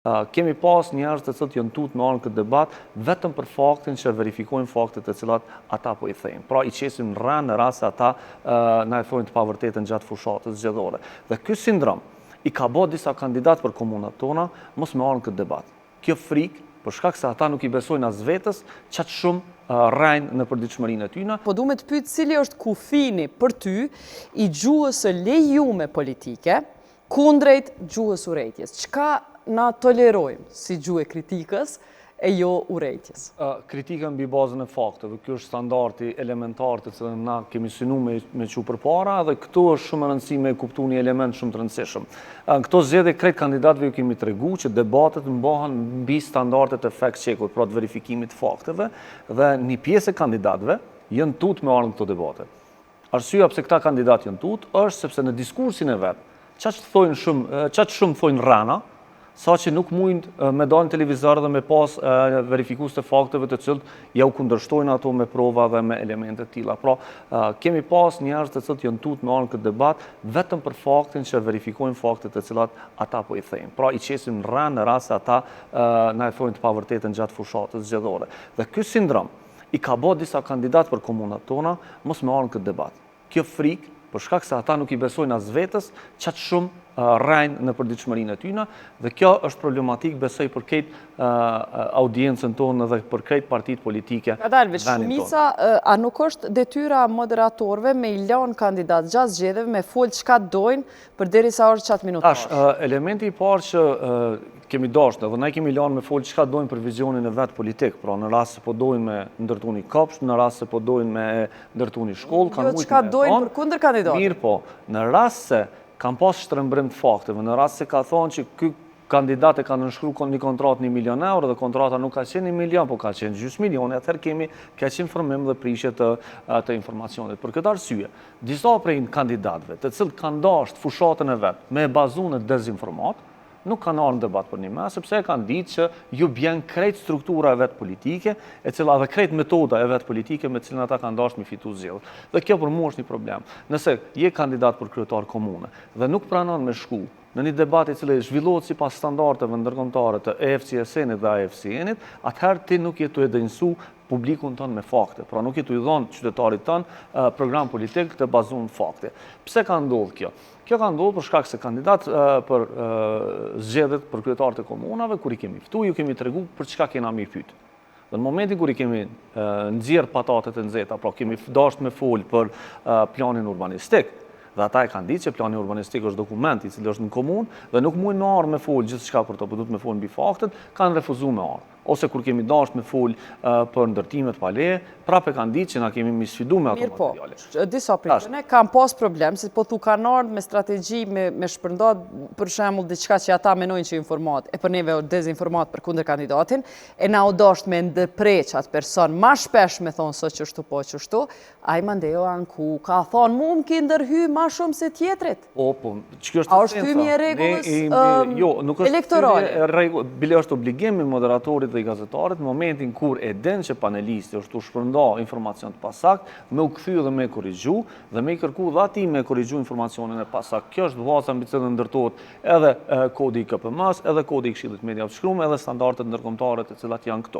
Kemi pas njerëz të cilët janë tutë me arën këtë debat vetëm për faktin që verifikojnë faktet të cilat ata po i thejnë. Pra i qesim në rënë në rast se ata na e thojnë të pavërtetën gjatë fushatës zgjedhore. Dhe ky sindrom i ka bë disa kandidat për komunat tona mos me arën këtë debat. Kjo frikë, për shkak se ata nuk i besojnë as vetës, qatë shumë rrajnë në përditshmërinë e tyre. Po du me të pyet cili është kufini për ty i gjuhës së lejume politike kundrejt gjuhës urrejtjes. Çka na tolerojmë si gjuhë e kritikës e jo urrejtjes? Kritika mbi bazën e fakteve. Ky është standardi elementar të cilën na kemi synuar me çu përpara dhe këtu është shumë e rëndësishme e kuptu një element shumë të rëndësishëm. Këto zgjedhje krejt kandidatëve ju kemi treguar që debatet mbahen mbi standardet e fact checkut, pra të verifikimit të fakteve, dhe një pjesë e kandidatëve janë tutë me arën këto debate. Arsyeja pse këta kandidatë janë tutë është sepse në diskursin e vet, çaq shumë thojnë rana, sa që nuk mund me dalë në televizor dhe me pas verifikues të fakteve të cilët ja u kundërshtojnë ato me prova dhe me elemente të tilla. Pra, kemi pas njerëz të cilët janë tutë me arën këtë debat vetëm për faktin që verifikojnë faktet të cilat ata po i thejnë. Pra, i qesim në rënë në rast se ata na e thojnë të pavërtetën gjatë fushatës zgjedhore. Dhe ky sindrom i ka bë disa kandidat për komunat tona mos me arën këtë debat. Kjo frikë, për shkak se ata nuk i besojnë as vetës, qatë shumë rrajnë në përditshmërinë e tyre, dhe kjo është problematik besoj për këtë audiencën tonë dhe për këtë partitë politike. Kadalvi, shumica, a nuk është detyra moderatorëve me i lënë kandidat gjatë zgjedhjeve me folë çka dojnë përderisa është çat minutash? Elementi i parë që kemi dashur, dhe ne kemi lënë me folë çka dojnë për vizionin e vet politik, pra në rast se po dojnë me ndërtu një kopsht, në rast se po dojnë me ndërtu një shkollë, kanë mujtë me çka dojnë për kundër kandidatit. Mirë po, në rast se kanë pas shtrembrim të fakteve, në rast se ka thonë që ky kandidat e ka nënshkruar një kontratë 1 milion euro dhe kontrata nuk ka qenë 1 milion, po ka qenë gjysmë milioni, atëherë kemi keq informim dhe prishje të informacionit. Për këtë arsye, disa prej kandidatëve, të cilët kanë dashur fushatën e vet me bazuar në dezinformat, nuk kanë ardhur në debat për një mes, sepse e kanë ditë që ju bjen krejt struktura e vet politike, e cila dhe krejt metoda e vet politike me cilën ata kanë dashur me fitu zgjedhjet. Dhe kjo për mua është një problem. Nëse je kandidat për kryetar komune dhe nuk pranon me shku në një debat i cili zhvillohet sipas standardeve ndërkombëtare të EFCSN-it dhe AFCN-it, atëherë ti nuk je tu e dënsu publikun tonë me fakte. Pra nuk je tu i dhënë qytetarit tonë program politik të bazuar në fakte. Pse ka ndodhur kjo? Kjo ka ndodhur për shkak se kandidat për zgjedhjet për kryetarët e komunave, kur i kemi ftuar, ju kemi treguar për çka kena mi pyet. Dhe në momentin kur i kemi nxjerr patatet e nxehta, pra kemi dashur me fol për planin urbanistik, dhe ata e kanë ditë që plani urbanistik është dokument i cili është në komunë dhe nuk mund me arë me fol gjithçka për to, por duhet me fol mbi faktet, kanë refuzuar me arë. Ose kur kemi dashur me fol për ndërtimet pa leje, prapë kanë ditë që na kemi misfiduar me ato materiale. Mirë po, disa prej tyre kanë pas problem, si po thu kanë ardhur me strategji me shpërndat, për shembull diçka që ata menojnë që informat, e për neve dezinformat për kundër kandidatin, e na u dashur me ndërpreq atë person më shpesh me thonë sot çështu po çështu, ai mandeo anku ka thonë mu më ki ndërhy më shumë se tjetrit. Po, ç'kjo është? A është hyrje e rregullës elektorale? Bile është obligim i moderatorit dhe i gazetarit, në momentin kur e den që panelisti është u shpërnda informacion të pasakt, me u kthy dhe me korrigju, dhe me i kërku dhe ati me korrigju informacionin e pasakt. Kjo është baza mbi cilën ndërtohet edhe kodi i KPM-s, edhe kodi i Këshillit Media të Shkruar, edhe standardet ndërkombëtare të cilat janë këto.